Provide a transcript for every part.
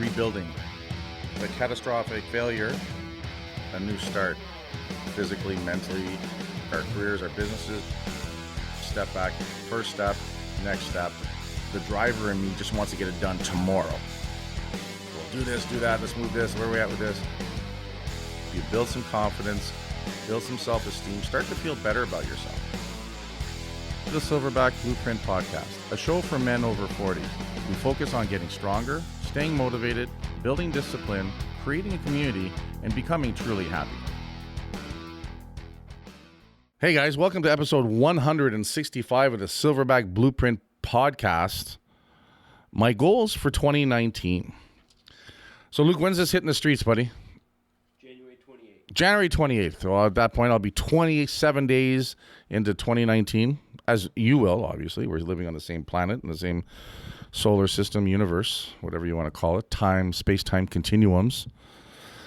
rebuilding. The catastrophic failure, a new start. Physically, mentally, our careers, our businesses. Step back, first step, next step. The driver in me just wants to get it done tomorrow. We'll do this, do that, let's move this, where are we at with this? You build some confidence, build some self-esteem, start to feel better about yourself. The Silverback Blueprint Podcast, a show for men over 40. We focus on getting stronger, staying motivated, building discipline, creating a community, and becoming truly happy. Hey guys, welcome to episode 165 of the Silverback Blueprint Podcast. My goals for 2019. So Luke, when's this hitting the streets, buddy? January 28th. Well, at that point, I'll be 27 days into 2019, as you will, obviously. We're living on the same planet, in the same solar system, universe, whatever you want to call it, time, space-time continuums.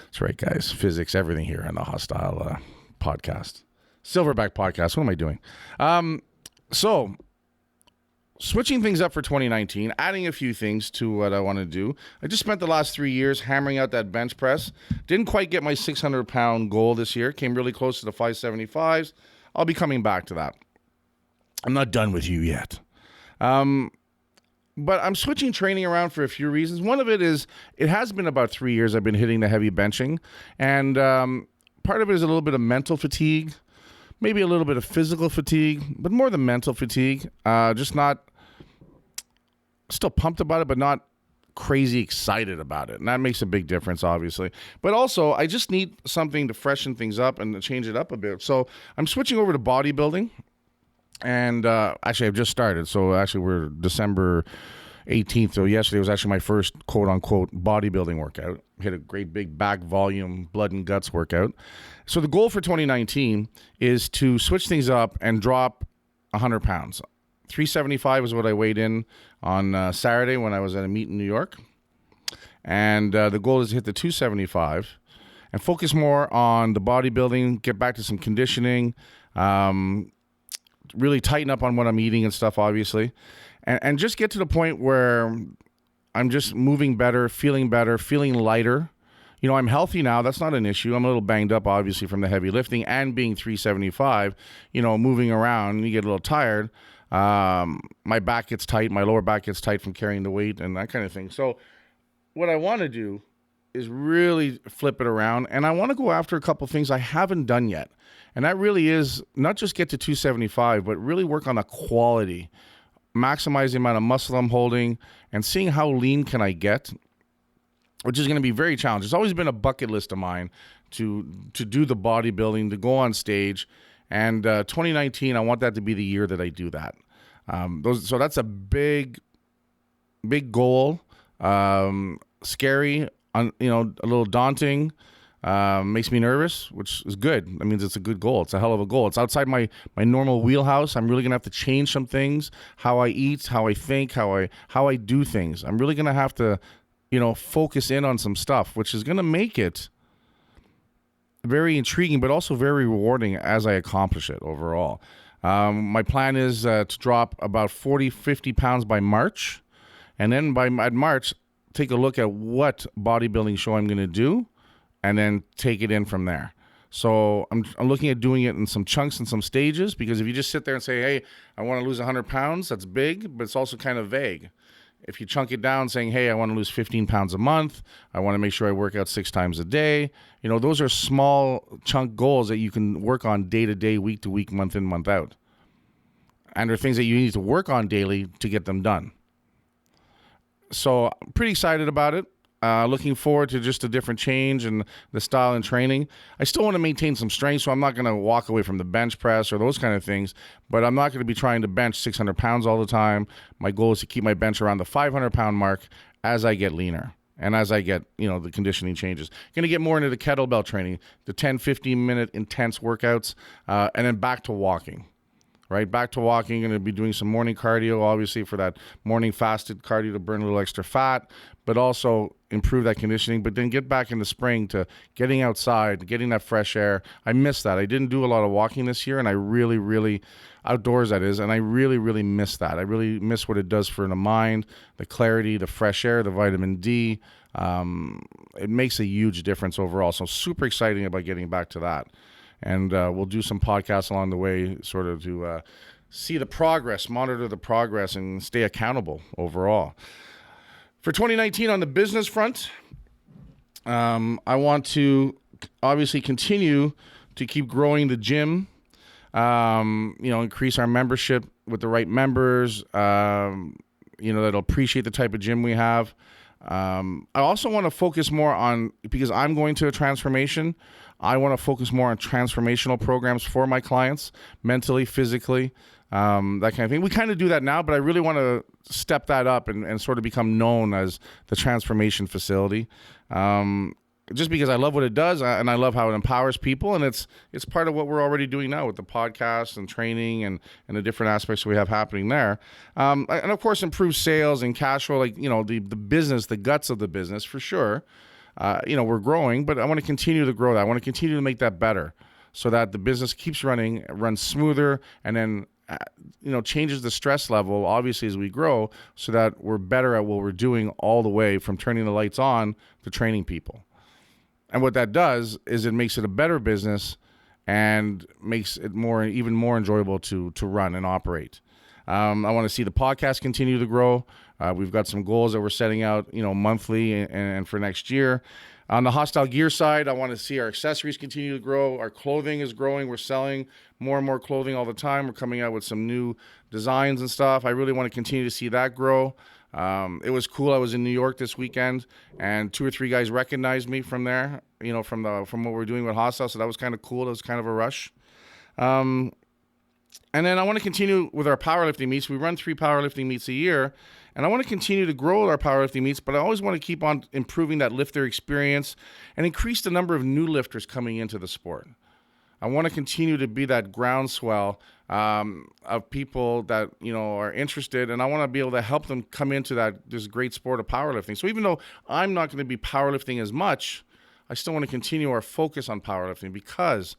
That's right, guys. Physics, everything here on the Hostyle podcast. Silverback podcast. What am I doing? So, switching things up for 2019, adding a few things to what I want to do. I just spent the last 3 years hammering out that bench press. Didn't quite get my 600-pound goal this year. Came really close to the 575s. I'll be coming back to that. I'm not done with you yet. But I'm switching training around for a few reasons. One of it is it has been about 3 years I've been hitting the heavy benching. And part of it is a little bit of mental fatigue. Maybe a little bit of physical fatigue, but more the mental fatigue. Just not, still pumped about it, but not crazy excited about it. And that makes a big difference, obviously. But also, I just need something to freshen things up and to change it up a bit. So I'm switching over to bodybuilding. And actually, I've just started. So actually, we're December 18th. So yesterday was actually my first quote-unquote bodybuilding workout. Hit a great big back volume, blood and guts workout. So the goal for 2019 is to switch things up and drop 100 pounds. 375 is what I weighed in on Saturday when I was at a meet in New York. And the goal is to hit the 275 and focus more on the bodybuilding, get back to some conditioning, really tighten up on what I'm eating and stuff, obviously. And just get to the point where I'm just moving better, feeling lighter. You know, I'm healthy now. That's not an issue. I'm a little banged up, obviously, from the heavy lifting and being 375. You know, moving around, you get a little tired. My back gets tight. My lower back gets tight from carrying the weight and that kind of thing. So what I want to do is really flip it around. And I want to go after a couple things I haven't done yet. And that really is not just get to 275, but really work on the quality. Maximize the amount of muscle I'm holding and seeing how lean can I get, which is going to be very challenging. It's always been a bucket list of mine to do the bodybuilding, to go on stage. And 2019, I want that to be the year that I do that. So that's a big goal. Scary, a little daunting. Makes me nervous, which is good. That means it's a good goal. It's a hell of a goal. It's outside my normal wheelhouse. I'm really going to have to change some things, how I eat, how I think, how I do things. I'm really going to have to, focus in on some stuff, which is going to make it very intriguing, but also very rewarding as I accomplish it overall. My plan is to drop about 40, 50 pounds by March. And then by March, take a look at what bodybuilding show I'm going to do, and then take it in from there. So I'm looking at doing it in some chunks and some stages, because if you just sit there and say, hey, I want to lose 100 pounds, that's big, but it's also kind of vague. If you chunk it down saying, hey, I want to lose 15 pounds a month, I want to make sure I work out 6 times a day, those are small chunk goals that you can work on day to day, week to week, month in, month out. And they're things that you need to work on daily to get them done. So I'm pretty excited about it. Looking forward to just a different change in the style and training. I still want to maintain some strength, so I'm not going to walk away from the bench press or those kind of things, but I'm not going to be trying to bench 600 pounds all the time. My goal is to keep my bench around the 500-pound mark as I get leaner and as I get, the conditioning changes. Going to get more into the kettlebell training, the 10, 15-minute intense workouts, and then back to walking. Right, back to walking. Going to be doing some morning cardio, obviously, for that morning fasted cardio to burn a little extra fat, but also improve that conditioning. But then get back in the spring to getting outside, getting that fresh air. I miss that. I didn't do a lot of walking this year, and I really, outdoors that is, and I really miss that. I really miss what it does for the mind, the clarity, the fresh air, the vitamin D, it makes a huge difference overall. So super exciting about getting back to that. And we'll do some podcasts along the way sort of to see the progress, monitor the progress, and stay accountable overall. For 2019 on the business front, I want to obviously continue to keep growing the gym, increase our membership with the right members, that'll appreciate the type of gym we have. I also want to focus more on, because I'm going to a transformation, I want to focus more on transformational programs for my clients, mentally, physically, that kind of thing. We kind of do that now, but I really want to step that up and sort of become known as the transformation facility. Just because I love what it does, and I love how it empowers people, and it's part of what we're already doing now with the podcast and training and the different aspects we have happening there. And of course, improve sales and cash flow, the business, the guts of the business for sure. We're growing, but I want to continue to grow that. I want to continue to make that better so that the business keeps runs smoother, and then changes the stress level, obviously, as we grow, so that we're better at what we're doing all the way from turning the lights on to training people. And what that does is it makes it a better business and makes it even more enjoyable to run and operate. I want to see the podcast continue to grow. We've got some goals that we're setting out, monthly and for next year. On the Hostyle gear side, I want to see our accessories continue to grow. Our clothing is growing. We're selling more and more clothing all the time. We're coming out with some new designs and stuff. I really want to continue to see that grow. It was cool. I was in New York this weekend, and 2 or 3 guys recognized me from there, from what we're doing with Hostyle. So that was kind of cool. It was kind of a rush. And then I want to continue with our powerlifting meets. We run 3 powerlifting meets a year, and I want to continue to grow our powerlifting meets, but I always want to keep on improving that lifter experience and increase the number of new lifters coming into the sport. I want to continue to be that groundswell of people that are interested, and I want to be able to help them come into this great sport of powerlifting. So even though I'm not going to be powerlifting as much, I still want to continue our focus on powerlifting because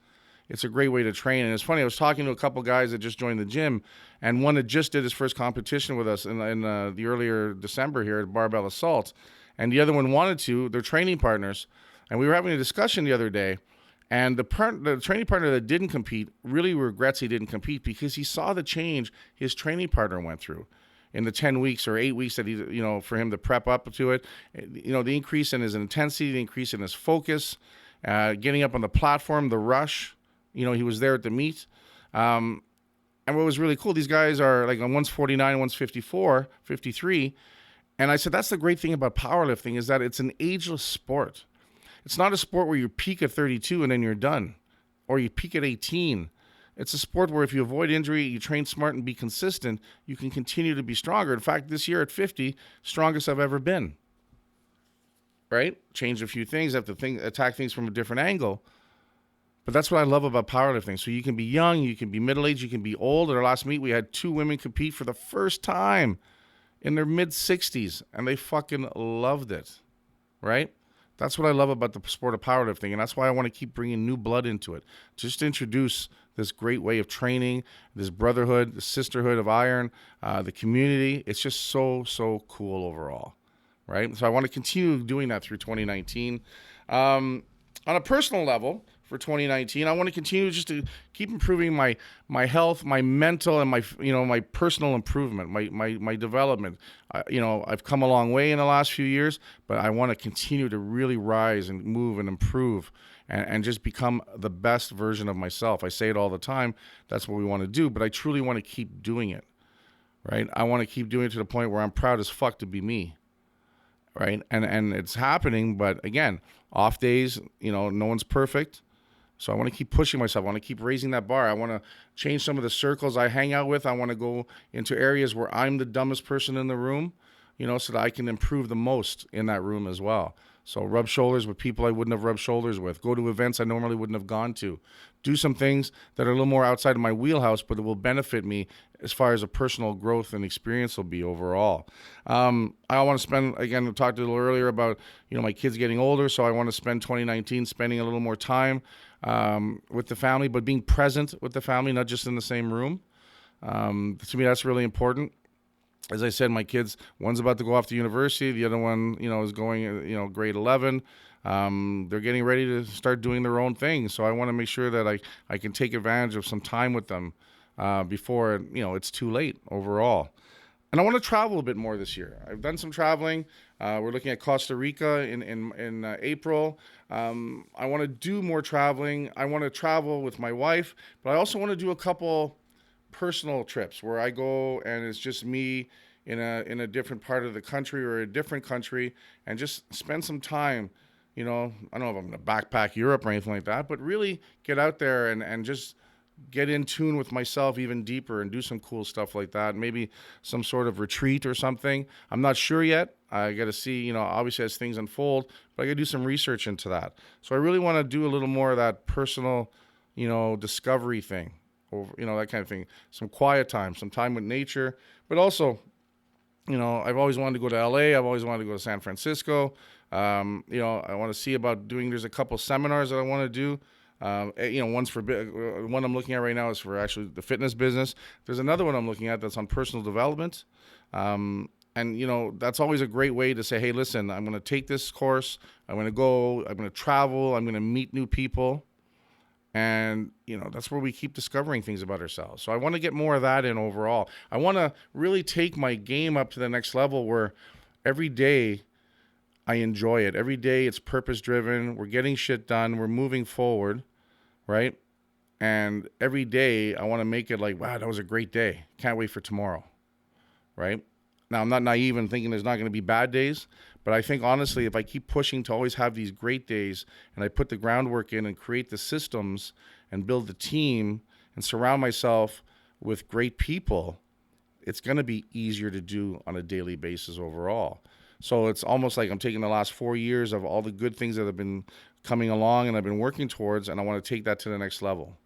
it's a great way to train. And it's funny, I was talking to a couple guys that just joined the gym, and one that just did his first competition with us in the earlier December here at Barbell Assault, and the other one wanted to. They're training partners, and we were having a discussion the other day. And the training partner that didn't compete really regrets he didn't compete because he saw the change his training partner went through in the 10 weeks or 8 weeks that for him to prep up to it. The increase in his intensity, the increase in his focus, getting up on the platform, the rush. He was there at the meet. And what was really cool, these guys are like one's 49, one's 54, 53. And I said, that's the great thing about powerlifting is that it's an ageless sport. It's not a sport where you peak at 32 and then you're done, or you peak at 18. It's a sport where if you avoid injury, you train smart and be consistent, you can continue to be stronger. In fact, this year at 50, strongest I've ever been. Right? Changed a few things, have to attack things from a different angle. But that's what I love about powerlifting. So you can be young, you can be middle-aged, you can be old. At our last meet, we had 2 women compete for the first time in their mid-60s, and they fucking loved it. Right? That's what I love about the sport of powerlifting, and that's why I want to keep bringing new blood into it. Just to introduce this great way of training, this brotherhood, the sisterhood of iron, the community. It's just so, so cool overall, right? So I want to continue doing that through 2019. On a personal level, for 2019, I want to continue just to keep improving my health, my mental, and my personal improvement, my development. I've come a long way in the last few years, but I want to continue to really rise and move and improve and just become the best version of myself. I say it all the time. That's what we want to do, but I truly want to keep doing it, right? I want to keep doing it to the point where I'm proud as fuck to be me, right? And it's happening, but again, off days, no one's perfect. So I want to keep pushing myself. I want to keep raising that bar. I want to change some of the circles I hang out with. I want to go into areas where I'm the dumbest person in the room, so that I can improve the most in that room as well. So rub shoulders with people I wouldn't have rubbed shoulders with. Go to events I normally wouldn't have gone to. Do some things that are a little more outside of my wheelhouse, but it will benefit me as far as a personal growth and experience will be overall. I want to spend, again, we talked a little earlier about, my kids getting older, so I want to spend 2019 spending a little more time with the family, but being present with the family, not just in the same room. To me, that's really important. as I said, my kids, one's about to go off to university. The other one, is going, grade 11. They're getting ready to start doing their own thing. So I want to make sure that I can take advantage of some time with them before, it's too late overall. And I want to travel a bit more this year. I've done some traveling. We're looking at Costa Rica in April. I want to do more traveling. I want to travel with my wife, but I also want to do a couple personal trips where I go and it's just me in a different part of the country or a different country and just spend some time. I don't know if I'm going to backpack Europe or anything like that, but really get out there and just get in tune with myself even deeper and do some cool stuff like that. Maybe some sort of retreat or something. I'm not sure yet. I got to see, obviously as things unfold, but I got to do some research into that. So I really want to do a little more of that personal, discovery thing. Over, that kind of thing. Some quiet time, some time with nature, but also, I've always wanted to go to LA. I've always wanted to go to San Francisco. I want to see about there's a couple seminars that I want to do. One's for, one I'm looking at right now is for actually the fitness business. There's another one I'm looking at that's on personal development. And that's always a great way to say, hey, listen, I'm going to take this course. I'm going to travel. I'm going to meet new people. And, that's where we keep discovering things about ourselves. So I want to get more of that in overall. I want to really take my game up to the next level where every day I enjoy it. Every day it's purpose-driven. We're getting shit done. We're moving forward, right? And every day I want to make it like, wow, that was a great day. Can't wait for tomorrow, right? Now, I'm not naive and thinking there's not going to be bad days, but I think, honestly, if I keep pushing to always have these great days and I put the groundwork in and create the systems and build the team and surround myself with great people, it's going to be easier to do on a daily basis overall. So it's almost like I'm taking the last 4 years of all the good things that have been coming along and I've been working towards, and I want to take that to the next level.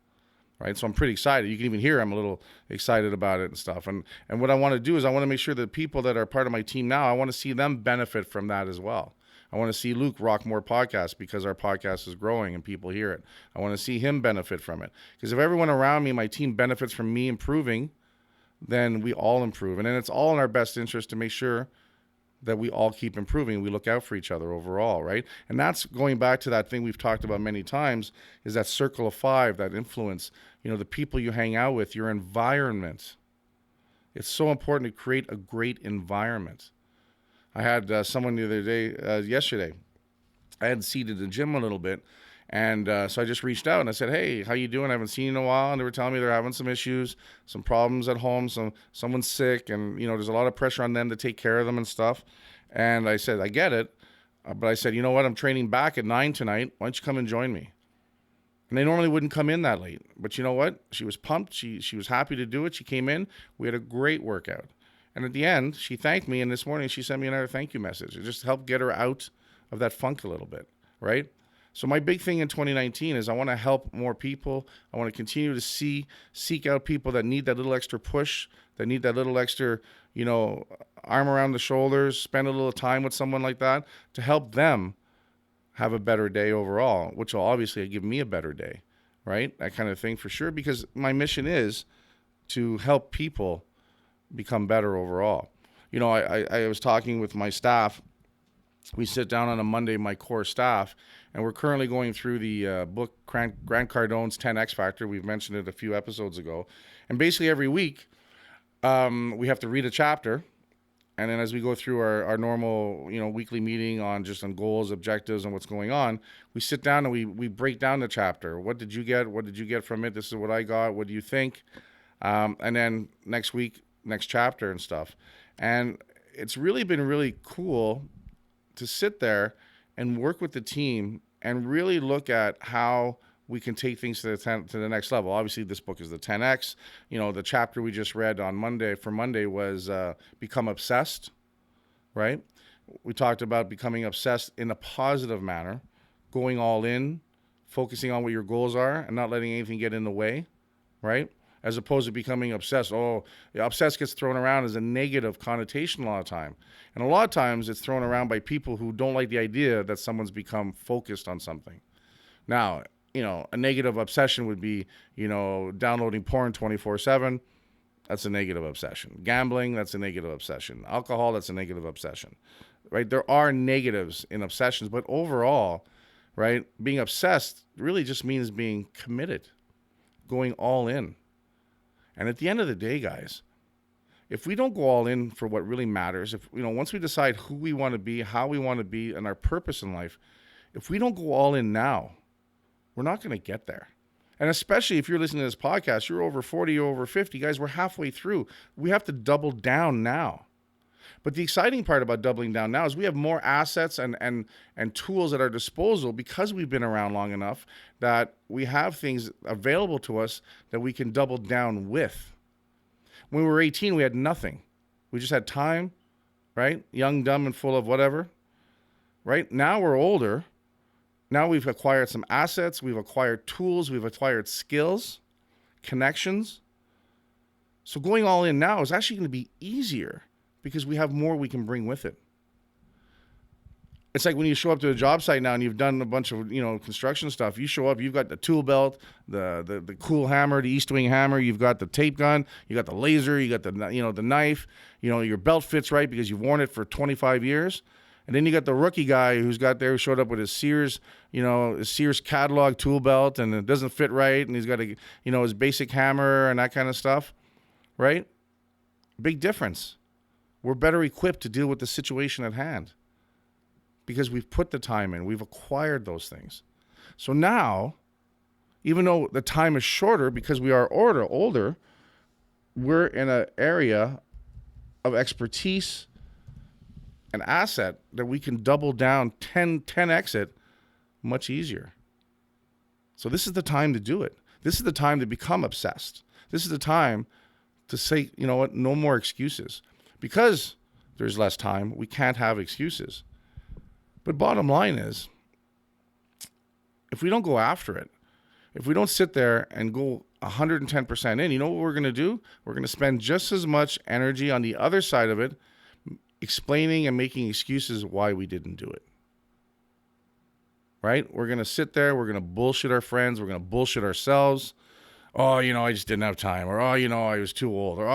Right, so I'm pretty excited. You can even hear I'm a little excited about it and stuff. And what I want to do is I want to make sure that people that are part of my team now, I want to see them benefit from that as well. I want to see Luke rock more podcasts because our podcast is growing and people hear it. I want to see him benefit from it. Because if everyone around me, my team, benefits from me improving, then we all improve. And then it's all in our best interest to make sure that we all keep improving. We look out for each other overall, right? And that's going back to that thing we've talked about many times, is that circle of five, that influence, the people you hang out with, your environment. It's so important to create a great environment. I had someone the other day, yesterday, I had seated the gym a little bit, and so I just reached out and I said, hey, how you doing? I haven't seen you in a while. And they were telling me they're having some issues, some problems at home, someone's sick, and there's a lot of pressure on them to take care of them and stuff. And I said, I get it, but I said, you know what? I'm training back at 9 tonight. Why don't you come and join me? And they normally wouldn't come in that late, but you know what? She was pumped. She was happy to do it. She came in. We had a great workout. And at the end, she thanked me, and this morning she sent me another thank you message. It just helped get her out of that funk a little bit, right? So my big thing in 2019 is I want to help more people. I want to continue to seek out people that need that little extra push, that need that little extra, arm around the shoulders, spend a little time with someone like that to help them have a better day overall, which will obviously give me a better day, right? That kind of thing for sure, because my mission is to help people become better overall. I was talking with my staff. We sit down on a Monday, my core staff, and we're currently going through the book Grant Cardone's 10X Factor. We've mentioned it a few episodes ago. And basically every week, we have to read a chapter. And then as we go through our normal, weekly meeting on goals, objectives, and what's going on, we sit down and we break down the chapter. What did you get? What did you get from it? This is what I got. What do you think? And then next week, next chapter and stuff. And it's really been really cool to sit there and work with the team and really look at how we can take things to the next level. Obviously, this book is the 10X. The chapter we just read on Monday was Become Obsessed, right? We talked about becoming obsessed in a positive manner, going all in, focusing on what your goals are and not letting anything get in the way, right? As opposed to becoming obsessed. Obsessed gets thrown around as a negative connotation a lot of time. And a lot of times it's thrown around by people who don't like the idea that someone's become focused on something. Now, a negative obsession would be, downloading porn 24/7. that's a negative obsession. Gambling, that's a negative obsession. Alcohol, that's a negative obsession, right? There are negatives in obsessions, but overall, right, being obsessed really just means being committed, going all in. And at the end of the day, guys, if we don't go all in for what really matters, if once we decide who we want to be, how we want to be, and our purpose in life, if we don't go all in now, we're not going to get there. And especially if you're listening to this podcast, you're over 40, you're over 50, guys, we're halfway through. We have to double down now. But the exciting part about doubling down now is we have more assets and tools at our disposal because we've been around long enough that we have things available to us that we can double down with. When we were 18, we had nothing. We just had time, right? Young, dumb, and full of whatever, right? Now we're older. Now we've acquired some assets, we've acquired tools, we've acquired skills, connections. So going all in now is actually going to be easier because we have more we can bring with it. It's like when you show up to a job site now and you've done a bunch of construction stuff. You show up, you've got the tool belt, the cool hammer, the East Wing hammer. You've got the tape gun, you got the laser, you got the the knife. Your belt fits right because you've worn it for 25 years. And then you got the rookie guy who showed up with his Sears, his Sears catalog tool belt, and it doesn't fit right, and he's got his basic hammer and that kind of stuff, right? Big difference. We're better equipped to deal with the situation at hand because we've put the time in, we've acquired those things. So now, even though the time is shorter because we are older, we're in an area of expertise, an asset that we can double down 10x it much easier. So this is the time to do it. This is the time to become obsessed. This is the time to say, you know what, no more excuses. Because there's less time, we can't have excuses. But bottom line is, if we don't go after it, if we don't sit there and go 110% in, you know what we're going to do? We're going to spend just as much energy on the other side of it explaining and making excuses why we didn't do it. Right? We're going to sit there. We're going to bullshit our friends. We're going to bullshit ourselves. Oh, I just didn't have time. Or, I was too old. Or,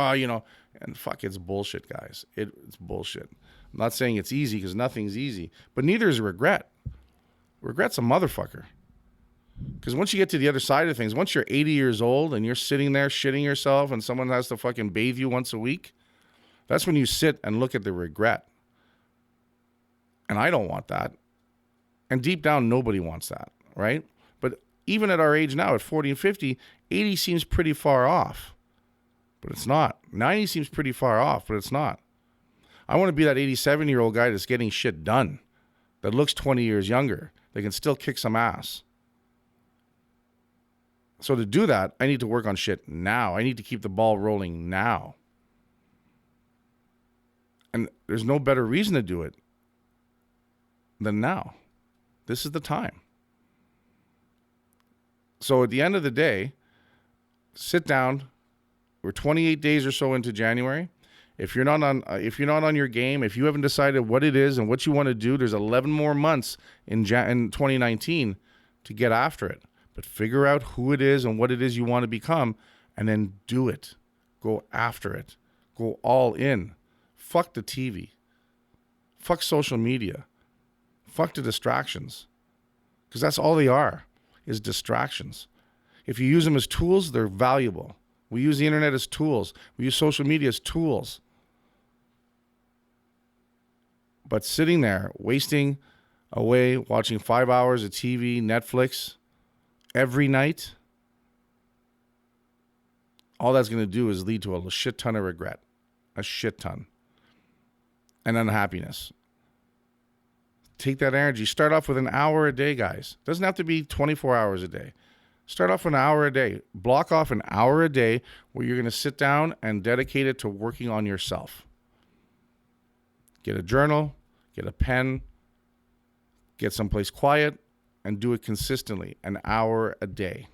and fuck, it's bullshit, guys. It's bullshit. I'm not saying it's easy because nothing's easy. But neither is regret. Regret's a motherfucker. Because once you get to the other side of things, once you're 80 years old and you're sitting there shitting yourself and someone has to fucking bathe you once a week, that's when you sit and look at the regret. And I don't want that. And deep down, nobody wants that, right? But even at our age now, at 40 and 50, 80 seems pretty far off. But it's not. 90 seems pretty far off, but it's not. I want to be that 87-year-old guy that's getting shit done, that looks 20 years younger, that can still kick some ass. So to do that, I need to work on shit now. I need to keep the ball rolling now. And there's no better reason to do it than now. This is the time. So at the end of the day, sit down. We're 28 days or so into January. If you're not on your game, if you haven't decided what it is and what you want to do, there's 11 more months in 2019 to get after it. But figure out who it is and what it is you want to become, and then do it. Go after it. Go all in. Fuck the TV. Fuck social media. Fuck the distractions. Because that's all they are, is distractions. If you use them as tools, they're valuable. We use the internet as tools. We use social media as tools. But sitting there, wasting away, watching 5 hours of TV, Netflix, every night, all that's going to do is lead to a shit ton of regret. A shit ton. And unhappiness. Take that energy. Start off with an hour a day, guys. Doesn't have to be 24 hours a day. Start off with an hour a day. Block off an hour a day where you're going to sit down and dedicate it to working on yourself. Get a journal, get a pen, get someplace quiet, and do it consistently, an hour a day.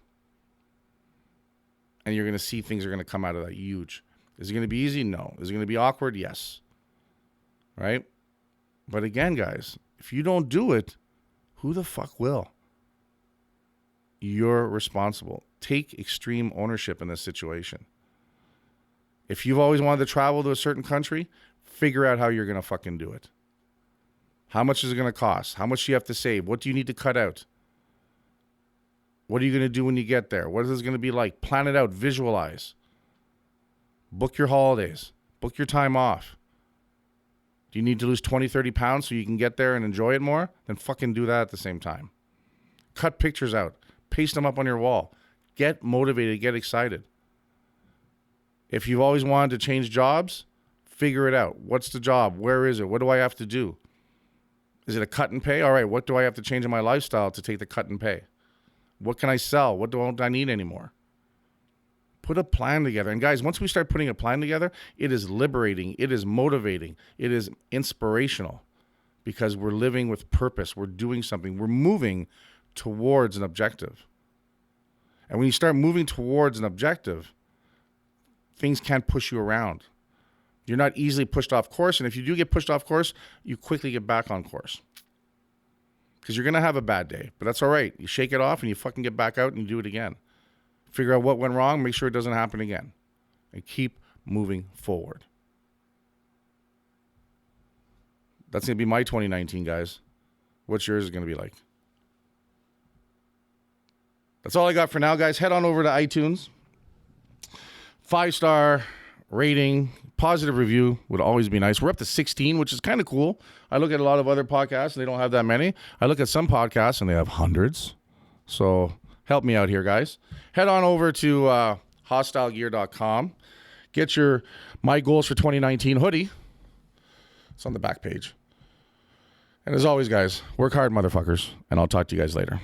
And you're going to see things are going to come out of that huge. Is it going to be easy? No. Is it going to be awkward? Yes. Right? But again, guys, if you don't do it, who the fuck will? You're responsible. Take extreme ownership in this situation. If you've always wanted to travel to a certain country, figure out how you're going to fucking do it. How much is it going to cost? How much do you have to save? What do you need to cut out? What are you going to do when you get there? What is this going to be like? Plan it out. Visualize. Book your holidays. Book your time off. Do you need to lose 20, 30 pounds so you can get there and enjoy it more? Then fucking do that at the same time. Cut pictures out. Paste them up on your wall. Get motivated. Get excited. If you've always wanted to change jobs, figure it out. What's the job? Where is it? What do I have to do? Is it a cut and pay? All right, what do I have to change in my lifestyle to take the cut and pay? What can I sell? What don't I need anymore? Put a plan together. And guys, once we start putting a plan together, it is liberating. It is motivating. It is inspirational because we're living with purpose. We're doing something. We're moving towards an objective. And when you start moving towards an objective, things can't push you around. You're not easily pushed off course. And if you do get pushed off course, you quickly get back on course. Because you're going to have a bad day. But that's all right. You shake it off and you fucking get back out and you do it again. Figure out what went wrong. Make sure it doesn't happen again. And keep moving forward. That's going to be my 2019, guys. What's yours going to be like? That's all I got for now, guys. Head on over to iTunes. 5-star rating, positive review would always be nice. We're up to 16, which is kind of cool. I look at a lot of other podcasts, and they don't have that many. I look at some podcasts, and they have hundreds. So help me out here, guys. Head on over to hostylegear.com. Get your My Goals for 2019 hoodie. It's on the back page. And as always, guys, work hard, motherfuckers, and I'll talk to you guys later.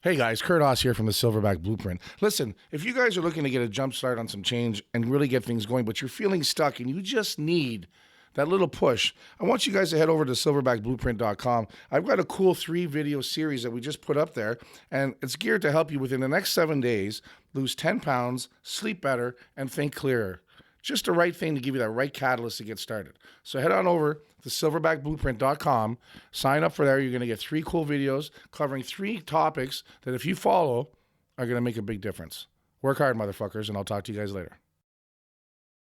Hey guys, Kurt Haas here from the Silverback Blueprint. Listen, if you guys are looking to get a jump start on some change and really get things going, but you're feeling stuck and you just need that little push, I want you guys to head over to silverbackblueprint.com. I've got a cool 3-video series that we just put up there, and it's geared to help you within the next 7 days lose 10 pounds, sleep better, and think clearer. Just the right thing to give you that right catalyst to get started. So head on over to silverbackblueprint.com. Sign up for there. You're going to get 3 cool videos covering 3 topics that if you follow are going to make a big difference. Work hard, motherfuckers, and I'll talk to you guys later.